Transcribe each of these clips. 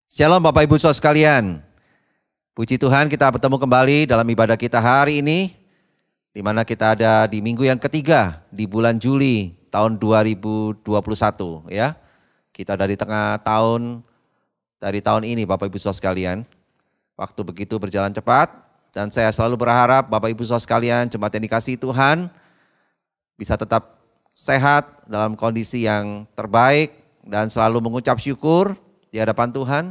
Shalom Bapak Ibu Saudara sekalian. Puji Tuhan kita bertemu kembali dalam ibadah kita hari ini, di mana kita ada di minggu yang ketiga di bulan Juli tahun 2021 ya. Kita dari tengah tahun dari tahun ini Bapak Ibu Saudara sekalian. Waktu begitu berjalan cepat dan saya selalu berharap Bapak Ibu Saudara sekalian, jemaat yang dikasihi Tuhan bisa tetap sehat dalam kondisi yang terbaik dan selalu mengucap syukur di hadapan Tuhan.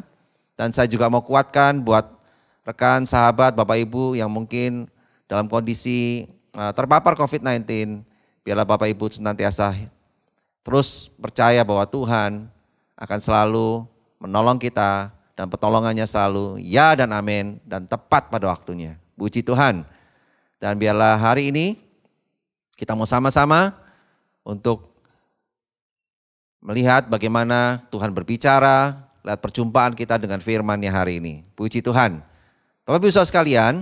Dan saya juga mau kuatkan buat rekan, sahabat, Bapak Ibu yang mungkin dalam kondisi terpapar COVID-19, biarlah Bapak Ibu senantiasa terus percaya bahwa Tuhan akan selalu menolong kita dan pertolongannya selalu ya dan amin dan tepat pada waktunya. Puji Tuhan. Dan biarlah hari ini kita mau sama-sama untuk melihat bagaimana Tuhan berbicara lewat perjumpaan kita dengan firman-Nya hari ini. Puji Tuhan. Bapak Ibu Saudara sekalian,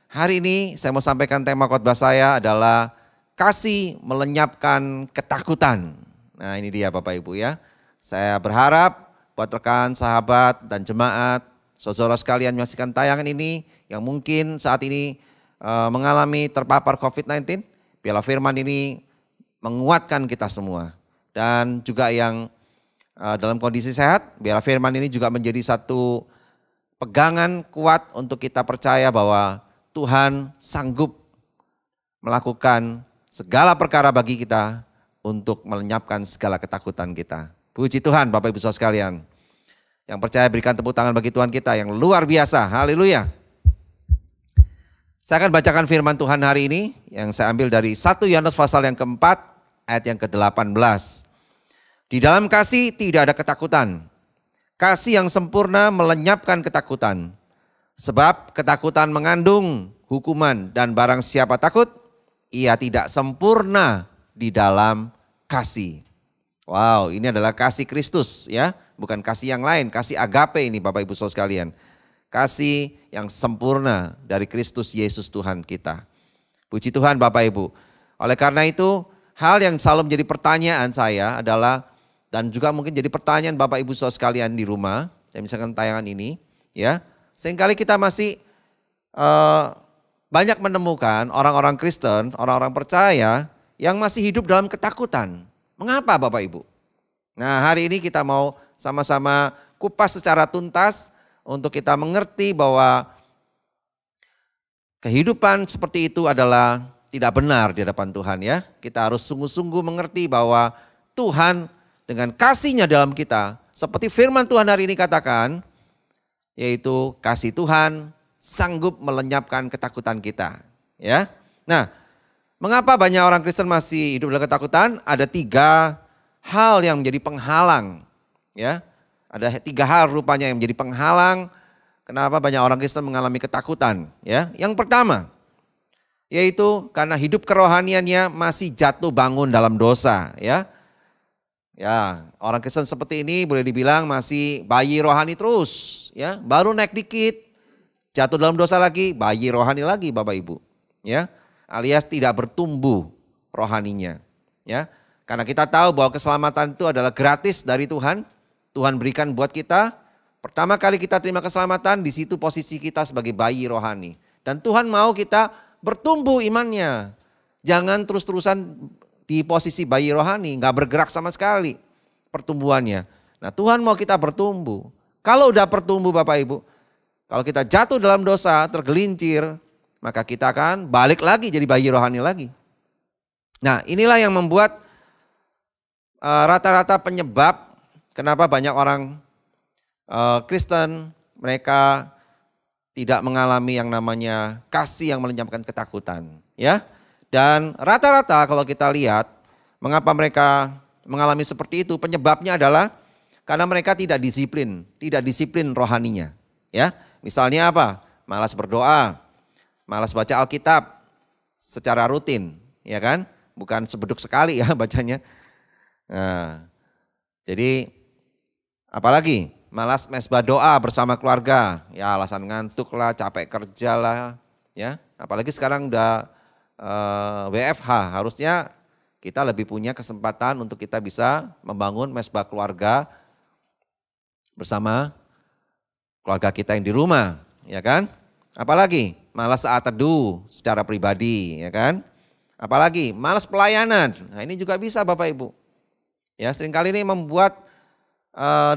hari ini saya mau sampaikan tema khotbah saya adalah kasih melenyapkan ketakutan. Nah ini dia Bapak Ibu ya. Saya berharap buat rekan, sahabat, dan jemaat, saudara sekalian menyaksikan tayangan ini yang mungkin saat ini mengalami terpapar COVID-19, biarlah firman ini menguatkan kita semua. Dan juga yang dalam kondisi sehat, biar firman ini juga menjadi satu pegangan kuat untuk kita percaya bahwa Tuhan sanggup melakukan segala perkara bagi kita untuk melenyapkan segala ketakutan kita. Puji Tuhan Bapak Ibu Saudara sekalian. Yang percaya berikan tepuk tangan bagi Tuhan kita yang luar biasa. Haleluya. Saya akan bacakan firman Tuhan hari ini yang saya ambil dari 1 Yohanes pasal yang keempat ayat yang ke-18. Di dalam kasih tidak ada ketakutan. Kasih yang sempurna melenyapkan ketakutan. Sebab ketakutan mengandung hukuman dan barang siapa takut, ia tidak sempurna di dalam kasih. Wow, ini adalah kasih Kristus ya, bukan kasih yang lain, kasih agape ini Bapak Ibu Saudara sekalian. Kasih yang sempurna dari Kristus Yesus Tuhan kita. Puji Tuhan Bapak Ibu. Oleh karena itu, hal yang selalu menjadi pertanyaan saya adalah, dan juga mungkin jadi pertanyaan Bapak Ibu Saudara sekalian di rumah, yang misalkan tayangan ini, ya, seringkali kita masih banyak menemukan orang-orang Kristen, orang-orang percaya yang masih hidup dalam ketakutan. Mengapa Bapak Ibu? Nah hari ini kita mau sama-sama kupas secara tuntas untuk kita mengerti bahwa kehidupan seperti itu adalah tidak benar di hadapan Tuhan ya. Kita harus sungguh-sungguh mengerti bahwa Tuhan dengan kasih-Nya dalam kita, seperti firman Tuhan hari ini katakan, yaitu kasih Tuhan sanggup melenyapkan ketakutan kita. Ya, nah, mengapa banyak orang Kristen masih hidup dalam ketakutan? Ada 3 hal yang menjadi penghalang. Ya, ada 3 hal rupanya yang menjadi penghalang. Kenapa banyak orang Kristen mengalami ketakutan? Ya, yang pertama, yaitu karena hidup kerohaniannya masih jatuh bangun dalam dosa. Ya, orang Kristen seperti ini boleh dibilang masih bayi rohani terus, ya. Baru naik dikit, jatuh dalam dosa lagi, bayi rohani lagi Bapak Ibu, ya. Alias tidak bertumbuh rohaninya, ya. Karena kita tahu bahwa keselamatan itu adalah gratis dari Tuhan. Tuhan berikan buat kita. Pertama kali kita terima keselamatan, di situ posisi kita sebagai bayi rohani. Dan Tuhan mau kita bertumbuh imannya. Jangan terus-terusan di posisi bayi rohani, nggak bergerak sama sekali pertumbuhannya. Nah Tuhan mau kita bertumbuh. Kalau udah bertumbuh Bapak Ibu, kalau kita jatuh dalam dosa, tergelincir, maka kita akan balik lagi jadi bayi rohani lagi. Nah inilah yang membuat rata-rata penyebab kenapa banyak orang Kristen mereka tidak mengalami yang namanya kasih yang melenyapkan ketakutan. Ya. Dan rata-rata kalau kita lihat mengapa mereka mengalami seperti itu, penyebabnya adalah karena mereka tidak disiplin rohaninya. Ya, misalnya apa? Malas berdoa, malas baca Alkitab secara rutin, ya kan? Bukan sebeduk sekali ya bacanya. Nah, jadi apalagi malas mesbah doa bersama keluarga, ya alasan ngantuk lah, capek kerja lah, ya. Apalagi sekarang udah WFH, harusnya kita lebih punya kesempatan untuk kita bisa membangun mesbah keluarga bersama keluarga kita yang di rumah, ya kan? Apalagi malas saat teduh secara pribadi, ya kan? Apalagi malas pelayanan. Nah, ini juga bisa Bapak Ibu. Ya, seringkali ini membuat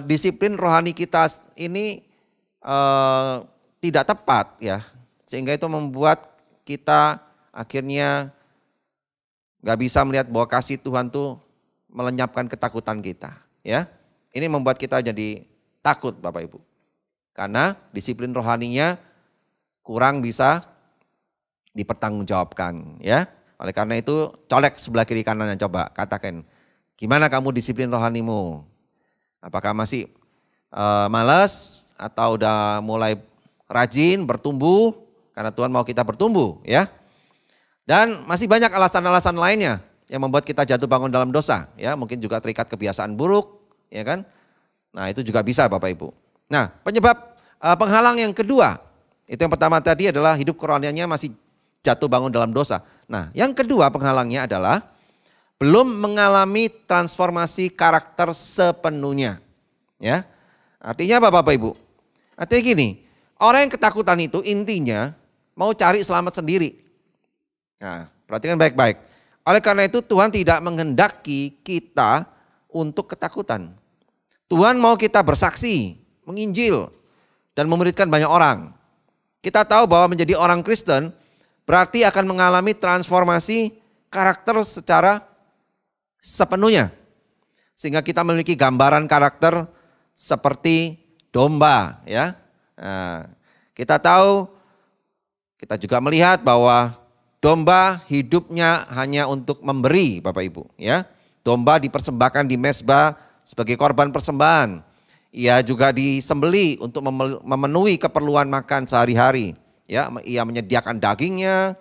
disiplin rohani kita ini tidak tepat ya. Sehingga itu membuat kita akhirnya gak bisa melihat bahwa kasih Tuhan tuh melenyapkan ketakutan kita, ya. Ini membuat kita jadi takut Bapak Ibu. Karena disiplin rohaninya kurang bisa dipertanggungjawabkan, ya. Oleh karena itu colek sebelah kiri kanannya, coba katakan, gimana kamu disiplin rohanimu? Apakah masih malas atau udah mulai rajin bertumbuh? Karena Tuhan mau kita bertumbuh, ya. Dan masih banyak alasan-alasan lainnya yang membuat kita jatuh bangun dalam dosa, ya. Mungkin juga terikat kebiasaan buruk, ya kan? Nah, itu juga bisa Bapak Ibu. Nah, penyebab penghalang yang kedua, itu yang pertama tadi adalah hidup kerohaniannya masih jatuh bangun dalam dosa. Nah, yang kedua penghalangnya adalah belum mengalami transformasi karakter sepenuhnya. Ya, artinya apa Bapak Ibu? Artinya gini, orang yang ketakutan itu intinya mau cari selamat sendiri. Nah, perhatikan baik-baik. Oleh karena itu Tuhan tidak menghendaki kita untuk ketakutan. Tuhan mau kita bersaksi, menginjil, dan memuridkan banyak orang. Kita tahu bahwa menjadi orang Kristen berarti akan mengalami transformasi karakter secara sepenuhnya. Sehingga kita memiliki gambaran karakter seperti domba, ya. Nah, kita tahu, kita juga melihat bahwa domba hidupnya hanya untuk memberi Bapak Ibu, ya. Domba dipersembahkan di mezbah sebagai korban persembahan. Ia juga disembeli untuk memenuhi keperluan makan sehari-hari. Ya, ia menyediakan dagingnya,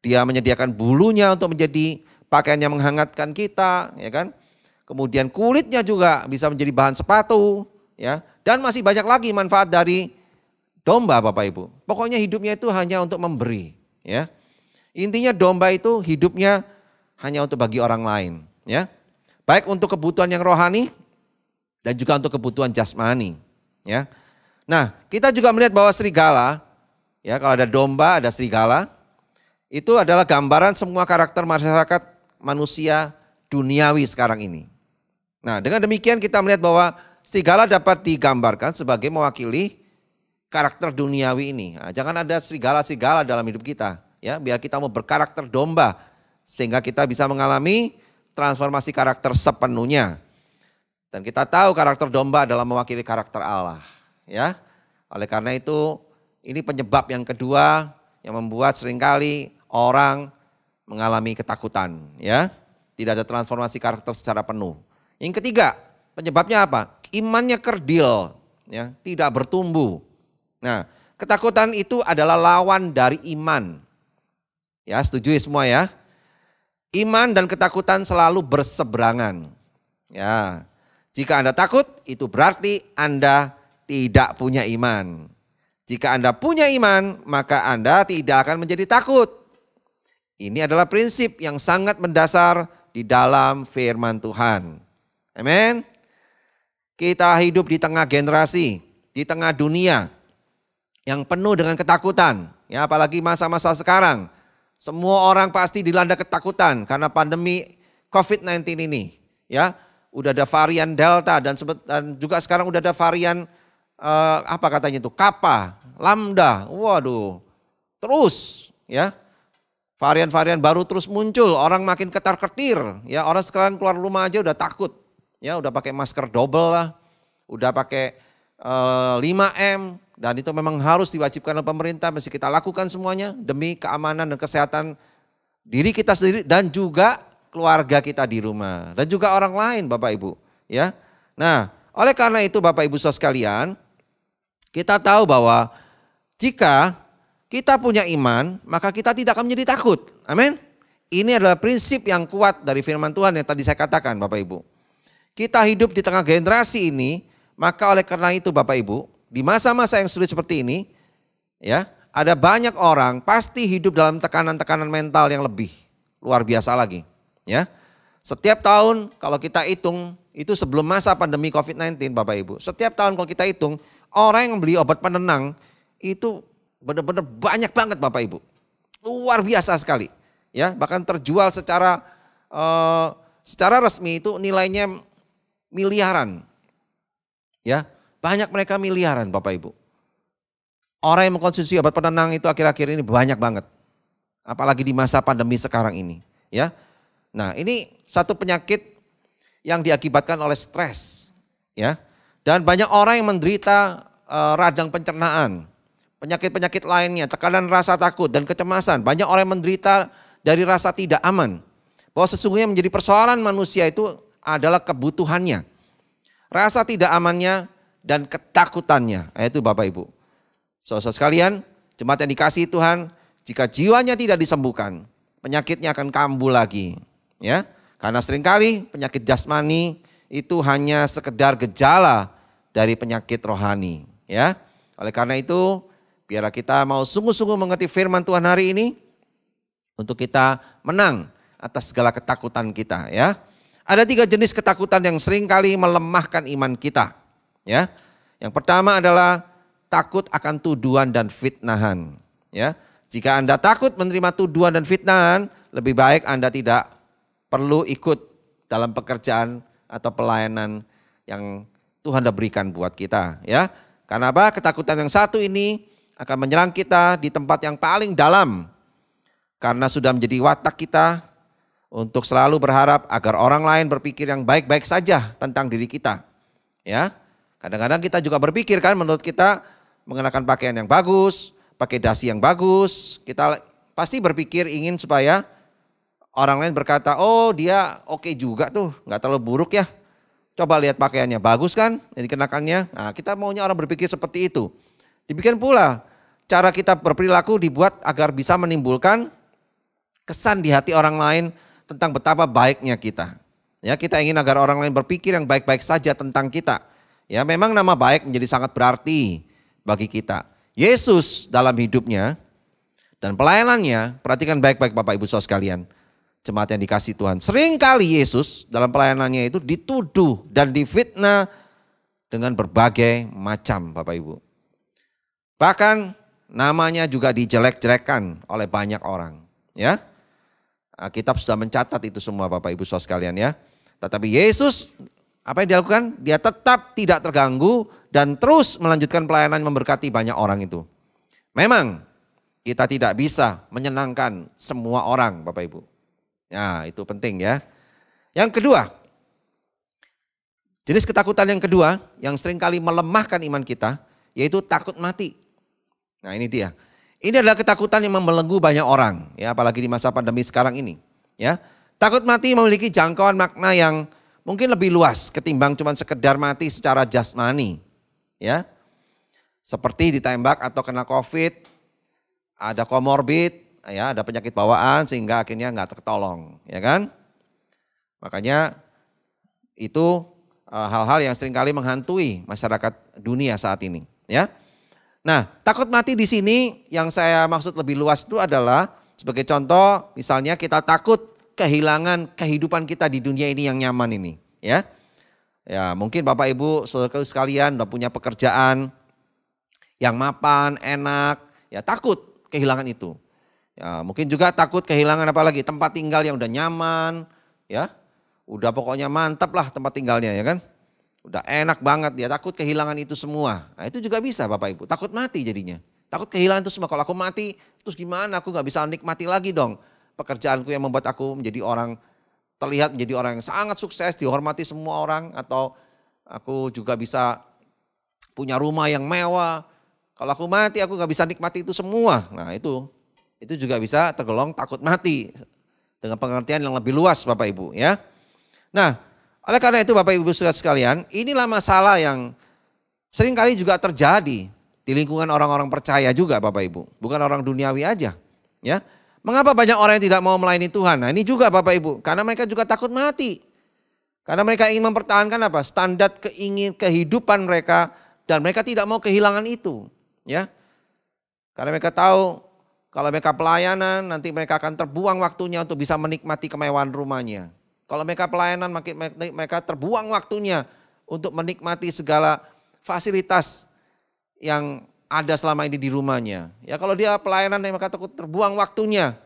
dia menyediakan bulunya untuk menjadi pakaian yang menghangatkan kita, ya kan? Kemudian kulitnya juga bisa menjadi bahan sepatu, ya. Dan masih banyak lagi manfaat dari domba Bapak Ibu. Pokoknya hidupnya itu hanya untuk memberi, ya. Intinya domba itu hidupnya hanya untuk bagi orang lain, ya. Baik untuk kebutuhan yang rohani dan juga untuk kebutuhan jasmani, ya. Nah, kita juga melihat bahwa serigala, ya, kalau ada domba, ada serigala, itu adalah gambaran semua karakter masyarakat manusia duniawi sekarang ini. Nah, dengan demikian kita melihat bahwa serigala dapat digambarkan sebagai mewakili karakter duniawi ini. Nah, jangan ada serigala-serigala dalam hidup kita, ya, biar kita mau berkarakter domba sehingga kita bisa mengalami transformasi karakter sepenuhnya. Dan kita tahu karakter domba adalah mewakili karakter Allah, ya. Oleh karena itu ini penyebab yang kedua yang membuat seringkali orang mengalami ketakutan, ya. Tidak ada transformasi karakter secara penuh. Yang ketiga, penyebabnya apa? Imannya kerdil, ya, tidak bertumbuh. Nah, ketakutan itu adalah lawan dari iman. Ya, setuju semua ya? Iman dan ketakutan selalu berseberangan. Ya, jika Anda takut, itu berarti Anda tidak punya iman. Jika Anda punya iman, maka Anda tidak akan menjadi takut. Ini adalah prinsip yang sangat mendasar di dalam firman Tuhan. Amin. Kita hidup di tengah generasi, di tengah dunia yang penuh dengan ketakutan. Ya, apalagi masa-masa sekarang. Semua orang pasti dilanda ketakutan karena pandemi COVID-19 ini. Ya, udah ada varian Delta dan juga sekarang udah ada varian apa katanya itu, Kappa, Lambda, waduh, terus ya, varian-varian baru terus muncul, orang makin ketar-ketir, ya orang sekarang keluar rumah aja udah takut, ya udah pakai masker double lah, udah pakai 5M, dan itu memang harus diwajibkan oleh pemerintah, mesti kita lakukan semuanya demi keamanan dan kesehatan diri kita sendiri dan juga keluarga kita di rumah, dan juga orang lain Bapak Ibu, ya. Nah, oleh karena itu Bapak Ibu saudara sekalian, kita tahu bahwa jika kita punya iman, maka kita tidak akan menjadi takut. Amin. Ini adalah prinsip yang kuat dari firman Tuhan yang tadi saya katakan Bapak Ibu. Kita hidup di tengah generasi ini, maka oleh karena itu Bapak Ibu, di masa-masa yang sulit seperti ini, ya, ada banyak orang pasti hidup dalam tekanan-tekanan mental yang lebih luar biasa lagi. Ya, Setiap tahun kalau kita hitung, itu sebelum masa pandemi COVID-19 Bapak Ibu. Setiap tahun kalau kita hitung, orang yang beli obat penenang itu benar-benar banyak banget Bapak Ibu. Luar biasa sekali. Ya, bahkan terjual secara resmi itu nilainya miliaran. Ya, banyak mereka miliaran Bapak Ibu. Orang yang mengkonsumsi obat penenang itu akhir-akhir ini banyak banget. Apalagi di masa pandemi sekarang ini, ya. Nah, ini satu penyakit yang diakibatkan oleh stres, ya. Dan banyak orang yang menderita radang pencernaan, penyakit-penyakit lainnya, tekanan rasa takut dan kecemasan. Banyak orang yang menderita dari rasa tidak aman. Bahwa sesungguhnya menjadi persoalan manusia itu adalah kebutuhannya. Rasa tidak amannya dan ketakutannya. Itu Bapak Ibu. Saudara sekalian, jemaat yang dikasihi Tuhan, jika jiwanya tidak disembuhkan, penyakitnya akan kambuh lagi. Ya, karena seringkali penyakit jasmani itu hanya sekedar gejala dari penyakit rohani. Ya, oleh karena itu, biar kita mau sungguh-sungguh mengerti firman Tuhan hari ini, untuk kita menang atas segala ketakutan kita. Ya, ada 3 jenis ketakutan yang seringkali melemahkan iman kita. Ya, yang pertama adalah takut akan tuduhan dan fitnahan. Ya, jika Anda takut menerima tuduhan dan fitnahan, lebih baik Anda tidak perlu ikut dalam pekerjaan atau pelayanan yang Tuhan sudah berikan buat kita. Ya, karena apa? Ketakutan yang satu ini akan menyerang kita di tempat yang paling dalam. Karena sudah menjadi watak kita untuk selalu berharap agar orang lain berpikir yang baik-baik saja tentang diri kita. Ya, kadang-kadang kita juga berpikir kan, menurut kita mengenakan pakaian yang bagus, pakai dasi yang bagus, kita pasti berpikir ingin supaya orang lain berkata, oh dia oke juga tuh, nggak terlalu buruk ya. Coba lihat pakaiannya, bagus kan yang dikenakannya. Nah, kita maunya orang berpikir seperti itu. Demikian pula cara kita berperilaku dibuat agar bisa menimbulkan kesan di hati orang lain tentang betapa baiknya kita. Ya, kita ingin agar orang lain berpikir yang baik-baik saja tentang kita. Ya, memang nama baik menjadi sangat berarti bagi kita. Yesus dalam hidupnya dan pelayanannya, perhatikan baik-baik Bapak Ibu Saudara sekalian, jemaat yang dikasihi Tuhan. Seringkali Yesus dalam pelayanannya itu dituduh dan difitnah dengan berbagai macam Bapak Ibu. Bahkan namanya juga dijelek-jelekan oleh banyak orang. Ya, Alkitab sudah mencatat itu semua Bapak Ibu Saudara sekalian ya. Tetapi Yesus apa yang dilakukan? Dia tetap tidak terganggu dan terus melanjutkan pelayanan memberkati banyak orang itu. Memang kita tidak bisa menyenangkan semua orang Bapak Ibu. Ya, itu penting ya. Yang kedua, jenis ketakutan yang kedua yang seringkali melemahkan iman kita, yaitu takut mati. Nah, ini dia. Ini adalah ketakutan yang membelenggu banyak orang, ya, apalagi di masa pandemi sekarang ini. Ya, takut mati memiliki jangkauan makna yang mungkin lebih luas ketimbang cuma sekedar mati secara jasmani. Ya, seperti ditembak atau kena COVID, ada komorbid, ya, ada penyakit bawaan sehingga akhirnya nggak tertolong, ya kan? Makanya itu hal-hal yang seringkali menghantui masyarakat dunia saat ini, ya. Nah, takut mati di sini yang saya maksud lebih luas itu adalah sebagai contoh, misalnya kita takut kehilangan kehidupan kita di dunia ini yang nyaman ini, ya. Ya, mungkin Bapak Ibu saudara sekalian udah punya pekerjaan yang mapan, enak, ya takut kehilangan itu. Ya, mungkin juga takut kehilangan apalagi tempat tinggal yang udah nyaman, ya. Udah pokoknya mantap lah tempat tinggalnya, ya kan. Udah enak banget, dia takut kehilangan itu semua. Nah, itu juga bisa Bapak Ibu, takut mati jadinya. Takut kehilangan itu semua, kalau aku mati terus gimana, aku gak bisa nikmati lagi dong. Pekerjaanku yang membuat aku menjadi orang, terlihat menjadi orang yang sangat sukses, dihormati semua orang. Atau aku juga bisa punya rumah yang mewah. Kalau aku mati aku gak bisa nikmati itu semua. Nah, itu juga bisa tergolong takut mati dengan pengertian yang lebih luas Bapak Ibu, ya. Nah, oleh karena itu Bapak Ibu saudara sekalian, inilah masalah yang seringkali juga terjadi di lingkungan orang-orang percaya juga Bapak Ibu, bukan orang duniawi aja, ya. Mengapa banyak orang yang tidak mau melayani Tuhan? Nah, ini juga Bapak Ibu, karena mereka juga takut mati. Karena mereka ingin mempertahankan apa? Standar kehidupan mereka dan mereka tidak mau kehilangan itu, ya. Karena mereka tahu kalau mereka pelayanan, nanti mereka akan terbuang waktunya untuk bisa menikmati kemewahan rumahnya, Kalau mereka pelayanan, mereka terbuang waktunya untuk menikmati segala fasilitas yang ada selama ini di rumahnya. Ya kalau dia pelayanan, mereka terbuang waktunya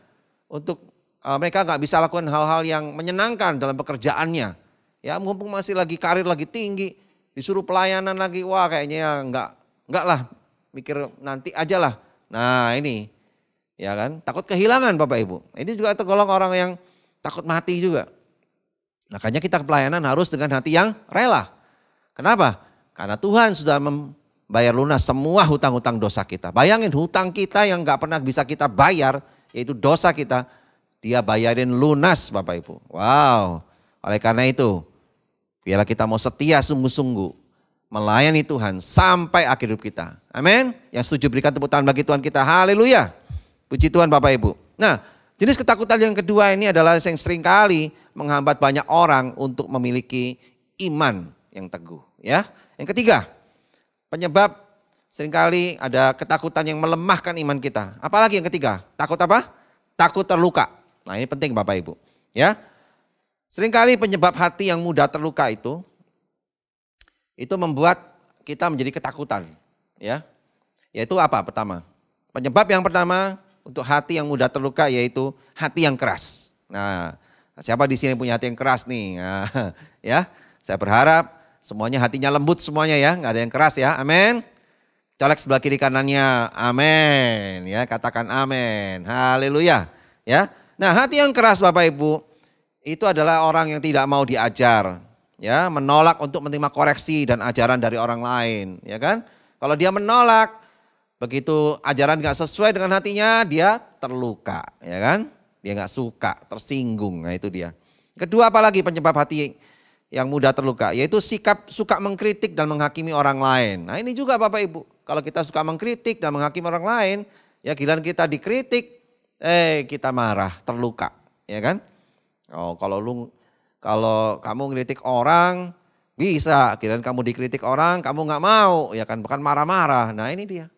untuk mereka nggak bisa lakukan hal-hal yang menyenangkan dalam pekerjaannya. Ya mumpung masih lagi karir lagi tinggi, disuruh pelayanan lagi, wah kayaknya ya enggak lah, mikir nanti aja lah. Nah ini, ya kan, takut kehilangan Bapak Ibu. Ini juga tergolong orang yang takut mati juga. Makanya kita pelayanan harus dengan hati yang rela. Kenapa? Karena Tuhan sudah membayar lunas semua hutang-hutang dosa kita. Bayangin hutang kita yang gak pernah bisa kita bayar, yaitu dosa kita, dia bayarin lunas Bapak Ibu. Wow, oleh karena itu, biarlah kita mau setia sungguh-sungguh melayani Tuhan sampai akhir hidup kita. Amin. Yang setuju berikan tepuk tangan bagi Tuhan kita. Haleluya. Puji Tuhan Bapak Ibu. Nah, jenis ketakutan yang kedua ini adalah yang seringkali menghambat banyak orang untuk memiliki iman yang teguh. Ya. Yang ketiga, penyebab seringkali ada ketakutan yang melemahkan iman kita. Apalagi yang ketiga, takut apa? Takut terluka. Nah ini penting Bapak Ibu. Ya. Seringkali penyebab hati yang mudah terluka itu membuat kita menjadi ketakutan. Ya. Yaitu apa pertama? Penyebab yang pertama untuk hati yang mudah terluka yaitu hati yang keras. Nah, siapa di sini punya hati yang keras nih? Nah, ya, saya berharap semuanya hatinya lembut semuanya ya, nggak ada yang keras ya, amin. Colek sebelah kiri kanannya, amin. Ya, katakan amin, haleluya. Ya, nah hati yang keras Bapak Ibu itu adalah orang yang tidak mau diajar, ya, menolak untuk menerima koreksi dan ajaran dari orang lain, ya kan? Kalau dia menolak, begitu ajaran nggak sesuai dengan hatinya, dia terluka, ya kan? Dia nggak suka, tersinggung, nah itu dia. Kedua apalagi penyebab hati yang mudah terluka, yaitu sikap suka mengkritik dan menghakimi orang lain. Nah ini juga Bapak Ibu, kalau kita suka mengkritik dan menghakimi orang lain, ya giliran kita dikritik, kita marah, terluka, ya kan? Oh kalau kamu ngeritik orang, bisa, giliran kamu dikritik orang, kamu nggak mau, ya kan? Bukan marah-marah. Nah ini dia.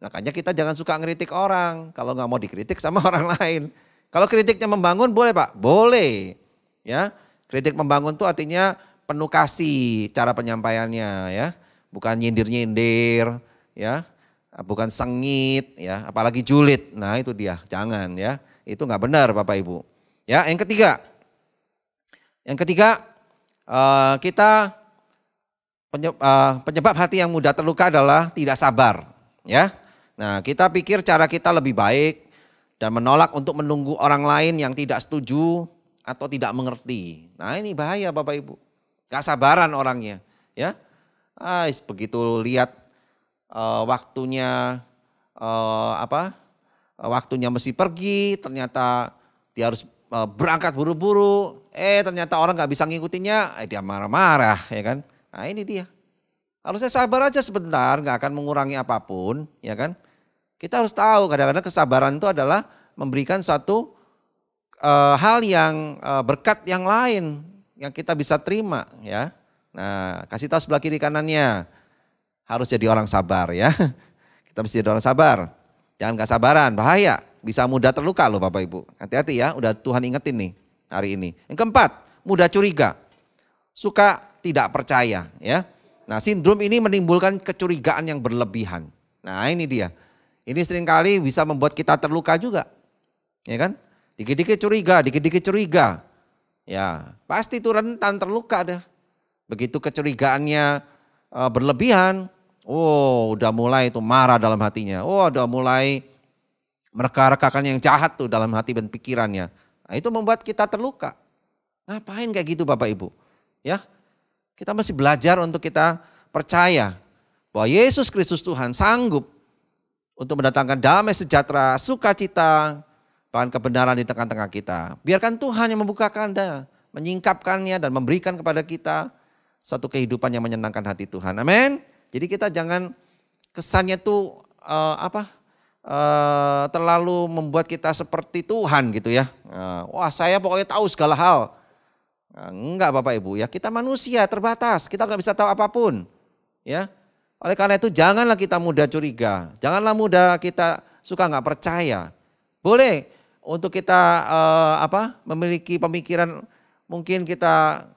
Makanya kita jangan suka ngeritik orang, kalau nggak mau dikritik sama orang lain. Kalau kritiknya membangun boleh Pak? Boleh. Ya, kritik membangun itu artinya penuh kasih cara penyampaiannya ya. Bukan nyindir-nyindir ya. Bukan sengit ya, apalagi julid. Nah itu dia, jangan ya. Itu nggak benar Bapak Ibu. Ya, yang ketiga. Kita penyebab hati yang mudah terluka adalah tidak sabar ya. Nah, kita pikir cara kita lebih baik dan menolak untuk menunggu orang lain yang tidak setuju atau tidak mengerti. Nah ini bahaya Bapak Ibu. Gak sabaran orangnya. Ya, begitu lihat waktunya waktunya mesti pergi, ternyata dia harus berangkat buru-buru. Ternyata orang gak bisa ngikutinnya, dia marah-marah ya kan. Nah ini dia. Harusnya sabar aja sebentar, gak akan mengurangi apapun ya kan. Kita harus tahu kadang-kadang kesabaran itu adalah memberikan satu hal yang berkat yang lain yang kita bisa terima ya. Nah kasih tahu sebelah kiri kanannya harus jadi orang sabar ya. Kita mesti jadi orang sabar. Jangan gak sabaran, bahaya. Bisa mudah terluka loh Bapak Ibu. Hati-hati ya, udah Tuhan ingetin nih hari ini. Yang keempat, mudah curiga. Suka tidak percaya ya. Nah sindrom ini menimbulkan kecurigaan yang berlebihan. Nah ini dia. Ini seringkali bisa membuat kita terluka juga. Ya kan? Dikit-dikit curiga. Ya, pasti itu rentan terluka dah. Begitu kecurigaannya berlebihan, udah mulai itu marah dalam hatinya. Udah mulai mereka-rekakan yang jahat tuh dalam hati dan pikirannya. Nah, itu membuat kita terluka. Ngapain kayak gitu Bapak Ibu? Ya. Kita mesti belajar untuk kita percaya bahwa Yesus Kristus Tuhan sanggup untuk mendatangkan damai sejahtera, sukacita, bahkan kebenaran di tengah-tengah kita. Biarkan Tuhan yang membukakan dan menyingkapkannya dan memberikan kepada kita satu kehidupan yang menyenangkan hati Tuhan. Amin. Jadi kita jangan kesannya tuh terlalu membuat kita seperti Tuhan gitu ya. Wah saya pokoknya tahu segala hal. Enggak Bapak Ibu ya, kita manusia terbatas, kita nggak bisa tahu apapun. Ya. Oleh karena itu janganlah kita mudah curiga, janganlah mudah kita suka nggak percaya. Boleh untuk kita memiliki pemikiran mungkin kita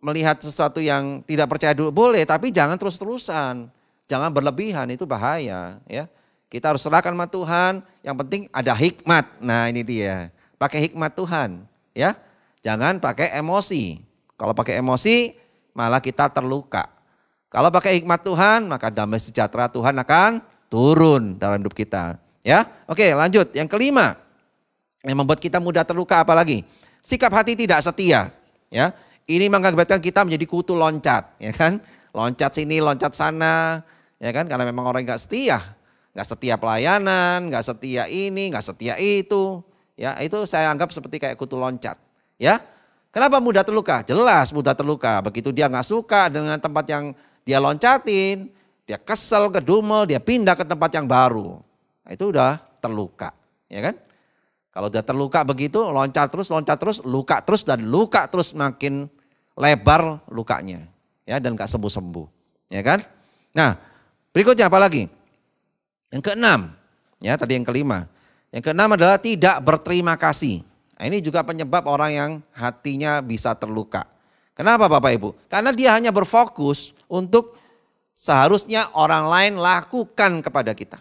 melihat sesuatu yang tidak percaya dulu boleh, tapi jangan terus-terusan. Jangan berlebihan, itu bahaya ya. Kita harus serahkan sama Tuhan, yang penting ada hikmat. Nah ini dia, pakai hikmat Tuhan ya. Jangan pakai emosi. Kalau pakai emosi malah kita terluka. Kalau pakai hikmat Tuhan maka damai sejahtera Tuhan akan turun dalam hidup kita ya. Oke lanjut, yang kelima yang membuat kita mudah terluka apalagi? Sikap hati tidak setia ya. Ini mengakibatkan kita menjadi kutu loncat ya kan. Loncat sini, loncat sana ya kan, karena memang orang nggak setia pelayanan, nggak setia ini, nggak setia itu. Ya, itu saya anggap seperti kayak kutu loncat. Ya, kenapa mudah terluka? Jelas mudah terluka. Begitu dia nggak suka dengan tempat yang dia loncatin, dia kesel, kedumel, dia pindah ke tempat yang baru. Nah, itu udah terluka, ya kan? Kalau udah terluka begitu, loncat terus, luka terus dan luka terus makin lebar lukanya, ya dan nggak sembuh-sembuh, ya kan? Nah, berikutnya apa lagi? Yang keenam, ya tadi yang kelima. Yang keenam adalah tidak berterima kasih. Nah, ini juga penyebab orang yang hatinya bisa terluka. Kenapa Bapak Ibu? Karena dia hanya berfokus untuk seharusnya orang lain lakukan kepada kita,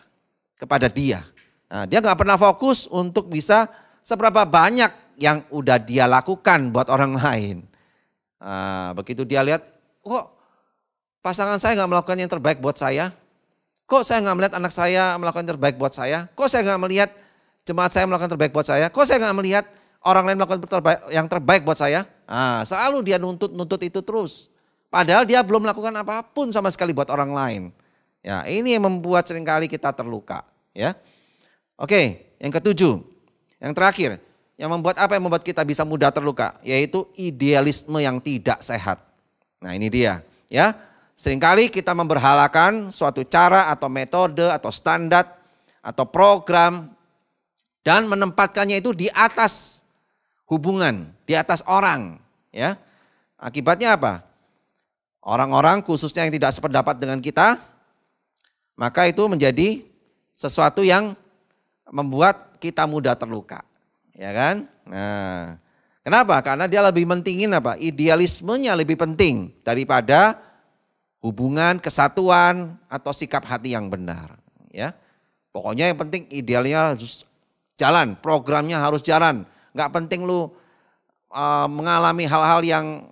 kepada dia. Nah, dia nggak pernah fokus untuk bisa seberapa banyak yang udah dia lakukan buat orang lain. Nah, begitu dia lihat, kok pasangan saya nggak melakukan yang terbaik buat saya? Kok saya nggak melihat anak saya melakukan yang terbaik buat saya? Kok saya nggak melihat jemaat saya melakukan yang terbaik buat saya? Kok saya nggak melihat orang lain melakukan yang terbaik buat saya? Nah, selalu dia nuntut itu terus. Padahal dia belum melakukan apapun sama sekali buat orang lain. Ya, ini yang membuat seringkali kita terluka. Ya, oke, yang ketujuh, yang terakhir, yang membuat kita bisa mudah terluka, yaitu idealisme yang tidak sehat. Nah, ini dia, ya. Seringkali kita memberhalakan suatu cara atau metode atau standar atau program dan menempatkannya itu di atas hubungan, di atas orang, ya. Akibatnya apa? Orang-orang khususnya yang tidak sependapat dengan kita, maka itu menjadi sesuatu yang membuat kita mudah terluka, ya kan? Nah, kenapa? Karena dia lebih mentingin apa? Idealismenya lebih penting daripada hubungan, kesatuan atau sikap hati yang benar, ya. Pokoknya yang penting idealnya harus jalan, programnya harus jalan. Nggak penting lu mengalami hal-hal yang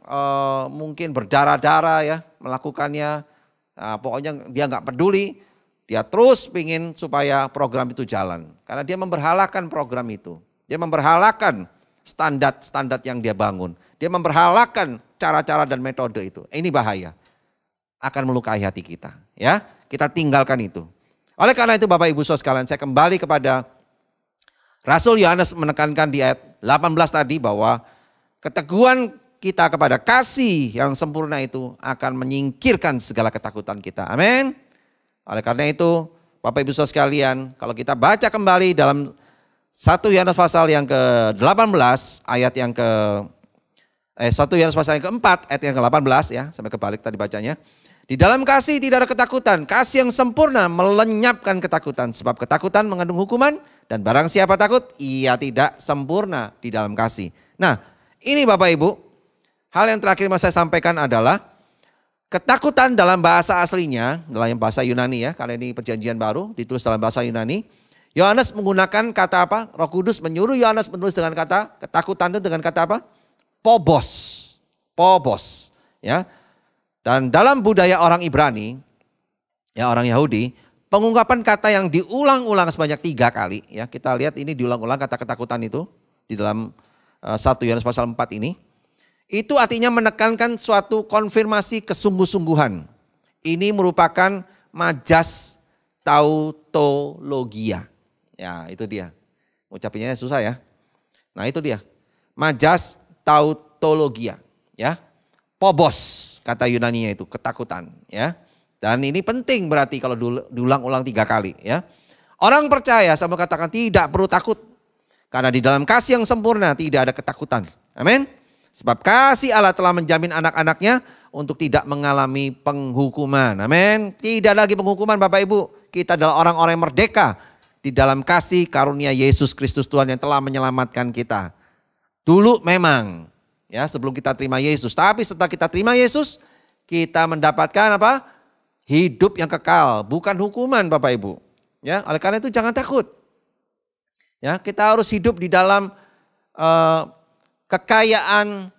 mungkin berdarah-darah ya melakukannya. Nah, pokoknya dia nggak peduli, dia terus pingin supaya program itu jalan. Karena dia memberhalakan program itu, dia memberhalakan standar yang dia bangun, dia memberhalakan cara-cara dan metode itu. Ini bahaya, akan melukai hati kita. Ya, kita tinggalkan itu. Oleh karena itu Bapak Ibu Saudara sekalian, saya kembali kepada Rasul Yohanes menekankan di ayat 18 tadi bahwa keteguhan kita kepada kasih yang sempurna itu akan menyingkirkan segala ketakutan kita. Amin. Oleh karena itu Bapak Ibu Saudara sekalian, kalau kita baca kembali dalam 1 Yohanes pasal yang ke-18 ayat yang 1 Yohanes pasal yang ke-4 ayat yang ke-18 ya, sampai kebalik tadi bacanya. Di dalam kasih tidak ada ketakutan, kasih yang sempurna melenyapkan ketakutan, sebab ketakutan mengandung hukuman dan barang siapa takut ia tidak sempurna di dalam kasih. Nah, ini Bapak Ibu, hal yang terakhir yang saya sampaikan adalah ketakutan dalam bahasa aslinya, dalam bahasa Yunani ya, karena ini perjanjian baru ditulis dalam bahasa Yunani. Yohanes menggunakan kata apa? Roh Kudus menyuruh Yohanes menulis dengan kata ketakutan itu dengan kata apa? Phobos. Phobos, ya. Dan dalam budaya orang Ibrani, ya orang Yahudi, pengungkapan kata yang diulang-ulang sebanyak 3 kali, ya kita lihat ini diulang-ulang kata ketakutan itu di dalam 1 Yohanes pasal 4 ini, itu artinya menekankan suatu konfirmasi kesungguh-sungguhan. Ini merupakan majas tautologia, ya itu dia, ucapinnya susah ya. Nah itu dia, majas tautologia, ya, phobos. Kata Yunaninya itu ketakutan ya. Dan ini penting berarti kalau diulang-ulang 3 kali ya. Orang percaya sama katakan tidak perlu takut. Karena di dalam kasih yang sempurna tidak ada ketakutan. Amin. Sebab kasih Allah telah menjamin anak-anaknya untuk tidak mengalami penghukuman. Amin. Tidak lagi penghukuman Bapak Ibu. Kita adalah orang-orang yang merdeka di dalam kasih karunia Yesus Kristus Tuhan yang telah menyelamatkan kita. Dulu memang Ya, sebelum kita terima Yesus. Tapi setelah kita terima Yesus, kita mendapatkan apa? Hidup yang kekal, bukan hukuman Bapak Ibu. Ya, oleh karena itu jangan takut. Ya, kita harus hidup di dalam kekayaan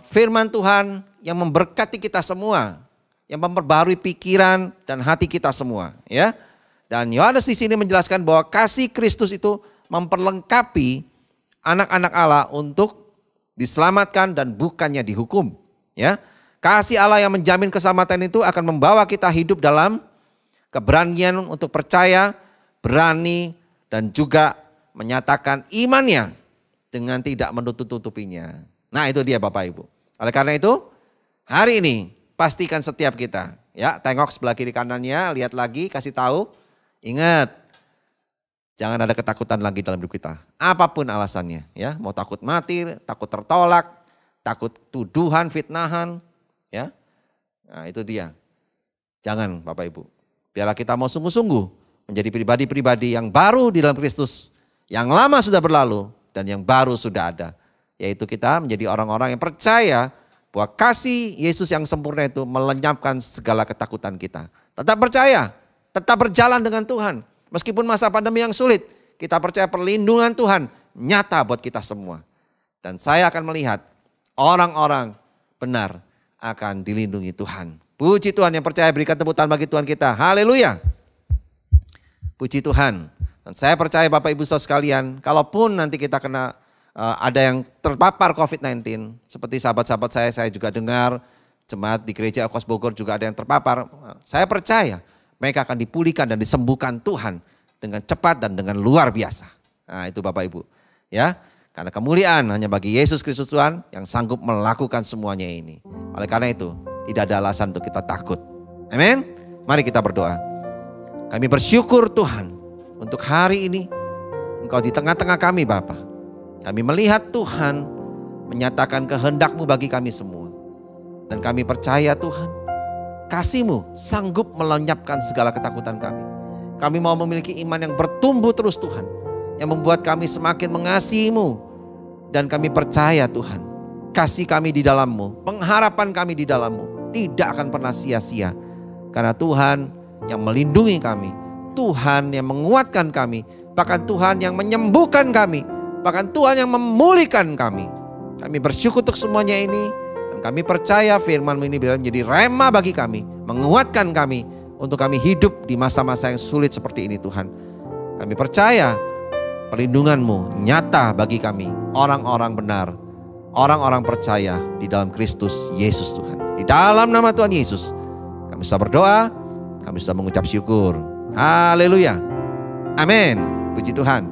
firman Tuhan yang memberkati kita semua, yang memperbarui pikiran dan hati kita semua, ya. Dan Yohanes di sini menjelaskan bahwa kasih Kristus itu memperlengkapi anak-anak Allah untuk diselamatkan dan bukannya dihukum, ya. Kasih Allah yang menjamin keselamatan itu akan membawa kita hidup dalam keberanian untuk percaya, berani, dan juga menyatakan imannya dengan tidak menutup-tutupinya. Nah, itu dia Bapak Ibu. Oleh karena itu, hari ini pastikan setiap kita, ya, tengok sebelah kiri kanannya, lihat lagi, kasih tahu, ingat, jangan ada ketakutan lagi dalam hidup kita. Apapun alasannya, ya, mau takut mati, takut tertolak, takut tuduhan, fitnahan, ya. Nah, itu dia. Jangan Bapak Ibu. Biarlah kita mau sungguh-sungguh menjadi pribadi-pribadi yang baru di dalam Kristus. Yang lama sudah berlalu dan yang baru sudah ada. Yaitu kita menjadi orang-orang yang percaya bahwa kasih Yesus yang sempurna itu melenyapkan segala ketakutan kita. Tetap percaya, tetap berjalan dengan Tuhan. Meskipun masa pandemi yang sulit, kita percaya perlindungan Tuhan nyata buat kita semua. Dan saya akan melihat orang-orang benar akan dilindungi Tuhan. Puji Tuhan, yang percaya berikan tepuk tangan bagi Tuhan kita. Haleluya. Puji Tuhan. Dan saya percaya Bapak Ibu Saudara sekalian, kalaupun nanti kita kena ada yang terpapar COVID-19, seperti sahabat-sahabat saya juga dengar jemaat di gereja Kos Bogor juga ada yang terpapar. Saya percaya mereka akan dipulihkan dan disembuhkan Tuhan dengan cepat dan dengan luar biasa. Nah, itu Bapak Ibu. Ya, karena kemuliaan hanya bagi Yesus Kristus Tuhan yang sanggup melakukan semuanya ini. Oleh karena itu, tidak ada alasan untuk kita takut. Amin. Mari kita berdoa. Kami bersyukur Tuhan untuk hari ini Engkau di tengah-tengah kami Bapa. Kami melihat Tuhan menyatakan kehendak-Mu bagi kami semua. Dan kami percaya Tuhan, kasih-Mu sanggup melenyapkan segala ketakutan kami. Kami mau memiliki iman yang bertumbuh terus Tuhan. Yang membuat kami semakin mengasihi-Mu. Dan kami percaya Tuhan, kasih kami di dalam-Mu, pengharapan kami di dalam-Mu tidak akan pernah sia-sia. Karena Tuhan yang melindungi kami, Tuhan yang menguatkan kami, bahkan Tuhan yang menyembuhkan kami, bahkan Tuhan yang memulihkan kami. Kami bersyukur untuk semuanya ini. Kami percaya firman-Mu ini bisa menjadi rema bagi kami, menguatkan kami untuk kami hidup di masa-masa yang sulit seperti ini Tuhan. Kami percaya perlindungan-Mu nyata bagi kami, orang-orang benar, orang-orang percaya di dalam Kristus Yesus Tuhan. Di dalam nama Tuhan Yesus, kami sudah berdoa, kami sudah mengucap syukur. Haleluya. Amin. Puji Tuhan.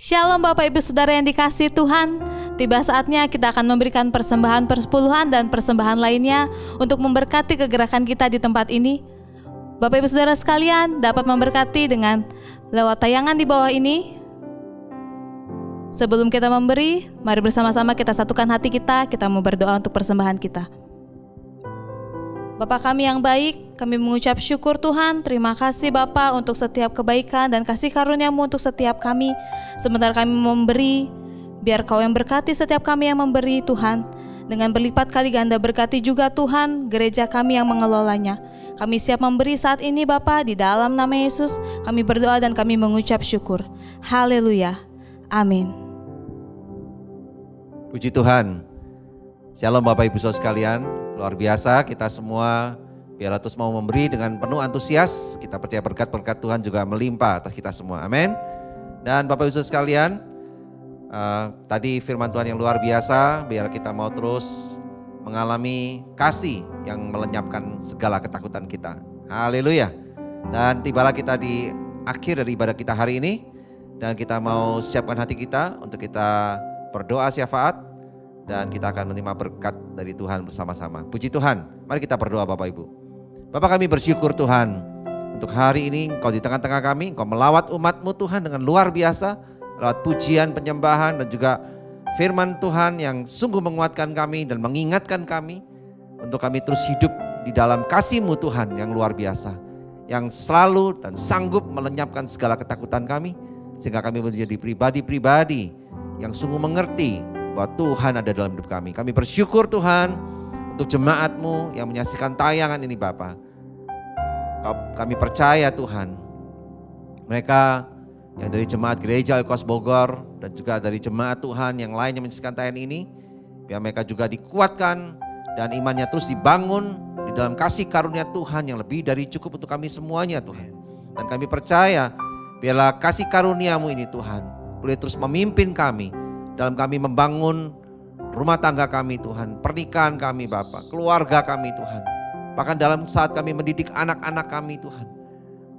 Shalom Bapak Ibu Saudara yang dikasihi Tuhan. Tiba saatnya kita akan memberikan persembahan persepuluhan dan persembahan lainnya untuk memberkati kegerakan kita di tempat ini. Bapak Ibu Saudara sekalian dapat memberkati dengan lewat tayangan di bawah ini. Sebelum kita memberi, mari bersama-sama kita satukan hati kita mau berdoa untuk persembahan kita. Bapa kami yang baik, kami mengucap syukur Tuhan. Terima kasih Bapa untuk setiap kebaikan dan kasih karunia-Mu untuk setiap kami. Sementara kami memberi, biar Kau yang berkati setiap kami yang memberi Tuhan. Dengan berlipat kali ganda berkati juga Tuhan gereja kami yang mengelolanya. Kami siap memberi saat ini Bapa, di dalam nama Yesus kami berdoa dan kami mengucap syukur. Haleluya. Amin. Puji Tuhan. Shalom Bapak Ibu Saudara sekalian. Luar biasa kita semua biarlah terus mau memberi dengan penuh antusias. Kita percaya berkat-berkat Tuhan juga melimpah atas kita semua. Amin. Dan Bapak Ibu Saudara sekalian, tadi firman Tuhan yang luar biasa. Biar kita mau terus mengalami kasih yang melenyapkan segala ketakutan kita. Haleluya. Dan tibalah kita di akhir dari ibadah kita hari ini. Dan kita mau siapkan hati kita untuk kita berdoa syafaat. Dan kita akan menerima berkat dari Tuhan bersama-sama. Puji Tuhan. Mari kita berdoa Bapak Ibu. Bapak kami bersyukur Tuhan. Untuk hari ini Engkau di tengah-tengah kami. Engkau melawat umat-Mu Tuhan dengan luar biasa. Lewat pujian, penyembahan dan juga firman Tuhan yang sungguh menguatkan kami dan mengingatkan kami. Untuk kami terus hidup di dalam kasih-Mu Tuhan yang luar biasa. Yang selalu dan sanggup melenyapkan segala ketakutan kami. Sehingga kami menjadi pribadi-pribadi yang sungguh mengerti bahwa Tuhan ada dalam hidup kami. Kami bersyukur Tuhan untuk jemaat-Mu yang menyaksikan tayangan ini Bapa. Kami percaya Tuhan, mereka yang dari jemaat gereja Oikos Bogor dan juga dari jemaat Tuhan yang lain yang menyaksikan tayangan ini, biar mereka juga dikuatkan dan imannya terus dibangun di dalam kasih karunia Tuhan yang lebih dari cukup untuk kami semuanya Tuhan. Dan kami percaya biarlah kasih karunia-Mu ini Tuhan boleh terus memimpin kami dalam kami membangun rumah tangga kami Tuhan, pernikahan kami Bapa, keluarga kami Tuhan. Bahkan dalam saat kami mendidik anak-anak kami Tuhan,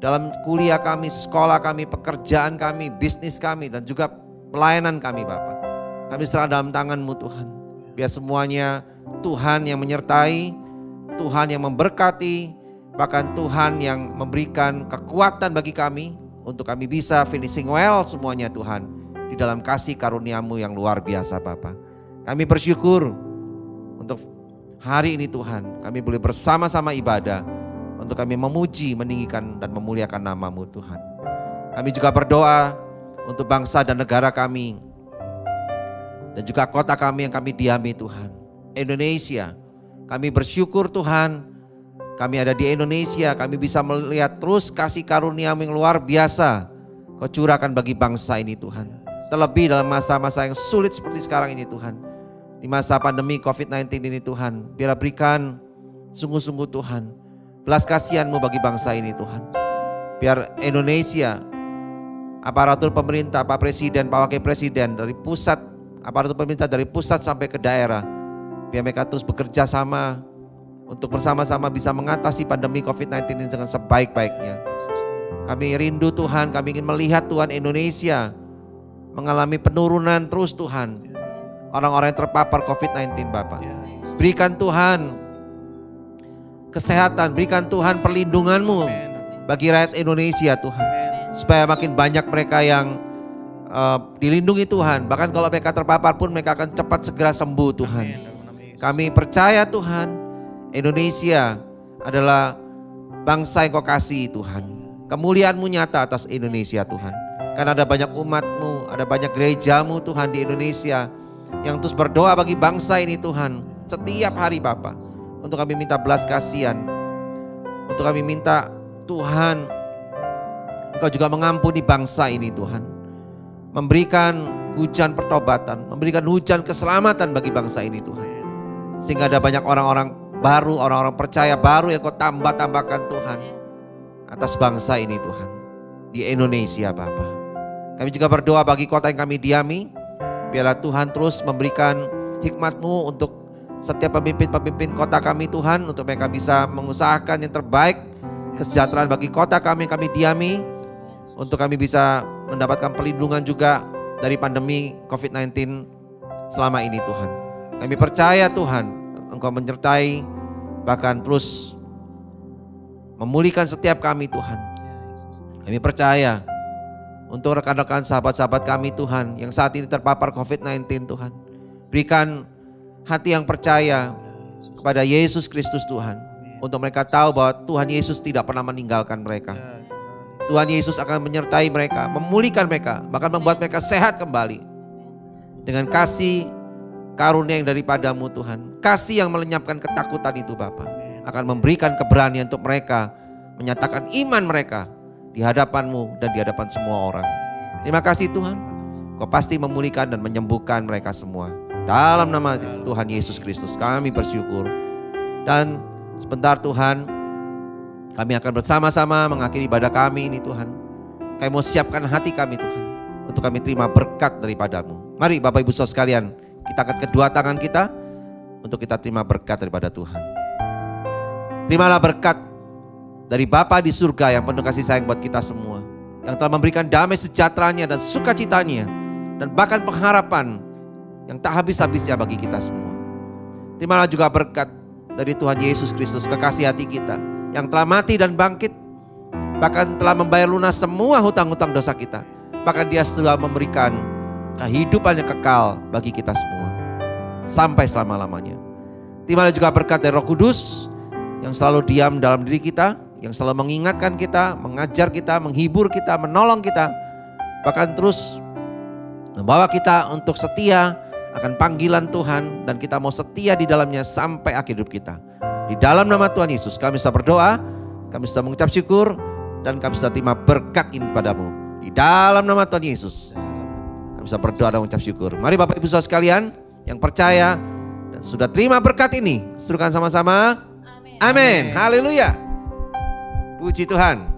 dalam kuliah kami, sekolah kami, pekerjaan kami, bisnis kami, dan juga pelayanan kami Bapa. Kami serah dalam tangan-Mu Tuhan. Biar semuanya Tuhan yang menyertai, Tuhan yang memberkati, bahkan Tuhan yang memberikan kekuatan bagi kami untuk kami bisa finishing well semuanya Tuhan di dalam kasih karunia-Mu yang luar biasa Bapa. Kami bersyukur untuk hari ini Tuhan, kami boleh bersama-sama ibadah untuk kami memuji, meninggikan dan memuliakan nama-Mu Tuhan. Kami juga berdoa untuk bangsa dan negara kami dan juga kota kami yang kami diami Tuhan, Indonesia. Kami bersyukur Tuhan, kami ada di Indonesia, kami bisa melihat terus kasih karunia-Mu yang luar biasa Kau curahkan bagi bangsa ini Tuhan. Terlebih dalam masa-masa yang sulit seperti sekarang ini Tuhan. Di masa pandemi COVID-19 ini Tuhan, biar berikan sungguh-sungguh Tuhan belas kasihan-Mu bagi bangsa ini Tuhan. Biar Indonesia, aparatur pemerintah, Pak Presiden, Pak Wakil Presiden, dari pusat, aparatur pemerintah dari pusat sampai ke daerah, biar mereka terus bekerja sama untuk bersama-sama bisa mengatasi pandemi COVID-19 ini dengan sebaik-baiknya. Kami rindu Tuhan, kami ingin melihat Tuhan Indonesia mengalami penurunan terus Tuhan. Orang-orang yang terpapar COVID-19 Bapak. Berikan Tuhan kesehatan, berikan Tuhan perlindungan-Mu bagi rakyat Indonesia Tuhan. Supaya makin banyak mereka yang dilindungi Tuhan. Bahkan kalau mereka terpapar pun mereka akan cepat segera sembuh Tuhan. Kami percaya Tuhan, Indonesia adalah bangsa yang Kau kasih Tuhan. Kemuliaan-Mu nyata atas Indonesia Tuhan. Karena ada banyak umat-Mu, ada banyak gereja-Mu Tuhan di Indonesia yang terus berdoa bagi bangsa ini Tuhan. Setiap hari Bapa, untuk kami minta belas kasihan. Untuk kami minta Tuhan, Engkau juga mengampuni bangsa ini Tuhan. Memberikan hujan pertobatan, memberikan hujan keselamatan bagi bangsa ini Tuhan. Sehingga ada banyak orang-orang baru, orang-orang percaya baru yang Kau tambah-tambahkan Tuhan atas bangsa ini Tuhan. Di Indonesia Bapa. Kami juga berdoa bagi kota yang kami diami. Biarlah Tuhan terus memberikan hikmat-Mu untuk setiap pemimpin-pemimpin kota kami Tuhan. Untuk mereka bisa mengusahakan yang terbaik, kesejahteraan bagi kota kami yang kami diami. Untuk kami bisa mendapatkan perlindungan juga dari pandemi COVID-19 selama ini Tuhan. Kami percaya Tuhan, Engkau menyertai bahkan terus memulihkan setiap kami Tuhan. Kami percaya untuk rekan-rekan sahabat-sahabat kami Tuhan yang saat ini terpapar COVID-19 Tuhan. Berikan hati yang percaya kepada Yesus Kristus Tuhan. Untuk mereka tahu bahwa Tuhan Yesus tidak pernah meninggalkan mereka. Tuhan Yesus akan menyertai mereka, memulihkan mereka, bahkan membuat mereka sehat kembali. Dengan kasih karunia yang daripada-Mu Tuhan. Kasih yang melenyapkan ketakutan itu Bapa. Akan memberikan keberanian untuk mereka menyatakan iman mereka di hadapan-Mu dan di hadapan semua orang. Terima kasih Tuhan. Kau pasti memulihkan dan menyembuhkan mereka semua. Dalam nama Tuhan Yesus Kristus kami bersyukur. Dan sebentar Tuhan, kami akan bersama-sama mengakhiri ibadah kami ini Tuhan. Kami mau siapkan hati kami Tuhan, untuk kami terima berkat daripada-Mu. Mari Bapak Ibu Saudara sekalian, kita angkat kedua tangan kita untuk kita terima berkat daripada Tuhan. Terimalah berkat dari Bapa di surga yang penuh kasih sayang buat kita semua, yang telah memberikan damai sejahteranya dan sukacitanya, dan bahkan pengharapan yang tak habis-habisnya bagi kita semua. Terimalah juga berkat dari Tuhan Yesus Kristus, kekasih hati kita, yang telah mati dan bangkit, bahkan telah membayar lunas semua hutang-hutang dosa kita. Bahkan Dia sudah memberikan kehidupan yang kekal bagi kita semua sampai selama-lamanya. Terimalah juga berkat dari Roh Kudus yang selalu diam dalam diri kita, yang selalu mengingatkan kita, mengajar kita, menghibur kita, menolong kita, bahkan terus membawa kita untuk setia akan panggilan Tuhan, dan kita mau setia di dalamnya sampai akhir hidup kita. Di dalam nama Tuhan Yesus kami sudah berdoa, kami sudah mengucap syukur, dan kami sudah terima berkat ini padamu. Di dalam nama Tuhan Yesus kami sudah berdoa dan mengucap syukur. Mari Bapak Ibu Saudara sekalian yang percaya dan sudah terima berkat ini, serukan sama-sama. Amin. Haleluya. Puji Tuhan.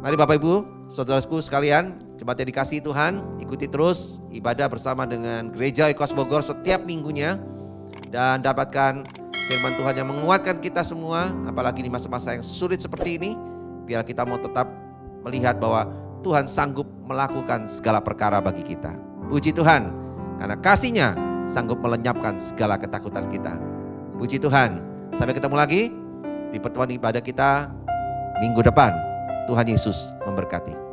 Mari Bapak Ibu Saudaraku sekalian, jemaat yang dikasihi Tuhan, ikuti terus ibadah bersama dengan Gereja Oikos Bogor setiap minggunya, dan dapatkan firman Tuhan yang menguatkan kita semua, apalagi di masa-masa yang sulit seperti ini, biar kita mau tetap melihat bahwa Tuhan sanggup melakukan segala perkara bagi kita. Puji Tuhan, karena kasih-Nya sanggup melenyapkan segala ketakutan kita. Puji Tuhan, sampai ketemu lagi di pertemuan ibadah kita minggu depan. Tuhan Yesus memberkati.